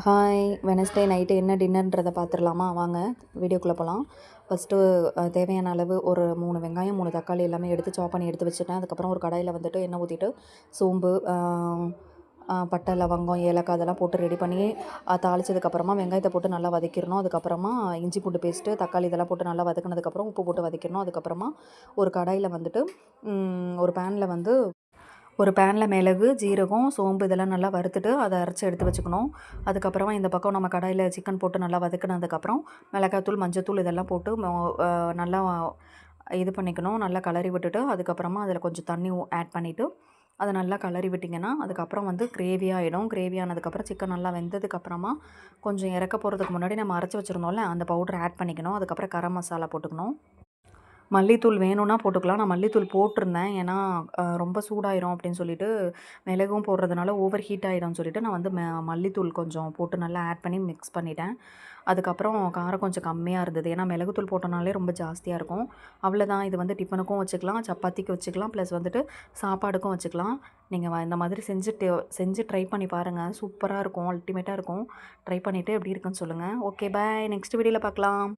Hi, Wednesday night என்ன டின்னர்ன்றதை பார்த்துடலாமா? வாங்க வீடியோக்குள்ளே போகலாம். ஃபஸ்ட்டு தேவையான அளவு ஒரு 3 வெங்காயம் 3 தக்காளி எல்லாமே எடுத்து சாப் பண்ணி எடுத்து வச்சுட்டேன். அதுக்கப்புறம் ஒரு கடாயில் வந்துட்டு எண்ணெய் ஊற்றிட்டு சோம்பு, பட்டை, லவங்கம், ஏலக்காய் அதெல்லாம் போட்டு ரெடி பண்ணி தாளித்ததுக்கப்புறமா வெங்காயத்தை போட்டு நல்லா வதக்கிடணும். அதுக்கப்புறமா இஞ்சி பூண்டு பேஸ்ட்டு, தக்காளி இதெல்லாம் போட்டு நல்லா வதக்கினதுக்கப்புறம் உப்பு போட்டு வதக்கிடணும். அதுக்கப்புறமா ஒரு கடாயில் வந்துட்டு ஒரு பேனில் மிளகு, ஜீரகம், சோம்பு இதெல்லாம் நல்லா வறுத்துட்டு அதை அரைச்சி எடுத்து வச்சுக்கணும். அதுக்கப்புறமா இந்த பக்கம் நம்ம கடாயில் சிக்கன் போட்டு நல்லா வதக்கினதுக்கப்புறம் மிளகாத்தூள், மஞ்சத்தூள் இதெல்லாம் போட்டு நல்லா இது பண்ணிக்கணும். நல்லா கிளறி விட்டுட்டு அதுக்கப்புறமா அதில் கொஞ்சம் தண்ணி ஆட் பண்ணிவிட்டு அதை நல்லா கிளறி விட்டிங்கன்னா அதுக்கப்புறம் கிரேவி ஆகிடும். கிரேவி ஆனதுக்கப்புறம் சிக்கன் நல்லா வெந்ததுக்கப்புறமா கொஞ்சம் இறக்க போகிறதுக்கு முன்னாடி நம்ம அரைச்சி வச்சுருந்தோம்ல அந்த பவுடரை ஆட் பண்ணிக்கணும். அதுக்கப்புறம் கரம் மசாலா போட்டுக்கணும். மல்லித்தூள் வேணும்னா போட்டுக்கலாம். நான் மல்லித்தூள் போட்டிருந்தேன். ஏன்னா ரொம்ப சூடாயிரும் அப்படின்னு சொல்லிட்டு, மிளகும் போடுறதுனால ஓவர் ஹீட் ஆகிடும்னு சொல்லிட்டு நான் மல்லித்தூள் கொஞ்சம் போட்டு நல்லா ஆட் பண்ணி மிக்ஸ் பண்ணிட்டேன். அதுக்கப்புறம் காரம் கொஞ்சம் கம்மியாக இருந்தது. ஏன்னா மிளகுத்தூள் போட்டனாலே ரொம்ப ஜாஸ்தியாக இருக்கும். அவ்வளோதான். இது டிஃபனுக்கும் வச்சுக்கலாம், சப்பாத்திக்கு வச்சுக்கலாம், ப்ளஸ் சாப்பாடுக்கும் வச்சுக்கலாம். நீங்கள் இந்த மாதிரி செஞ்சு ட்ரை பண்ணி பாருங்கள். சூப்பராக இருக்கும், அல்டிமேட்டாக இருக்கும். ட்ரை பண்ணிவிட்டு எப்படி இருக்குன்னு சொல்லுங்கள். ஓகே, பாய். நெக்ஸ்ட் வீடியோவில் பார்க்கலாம்.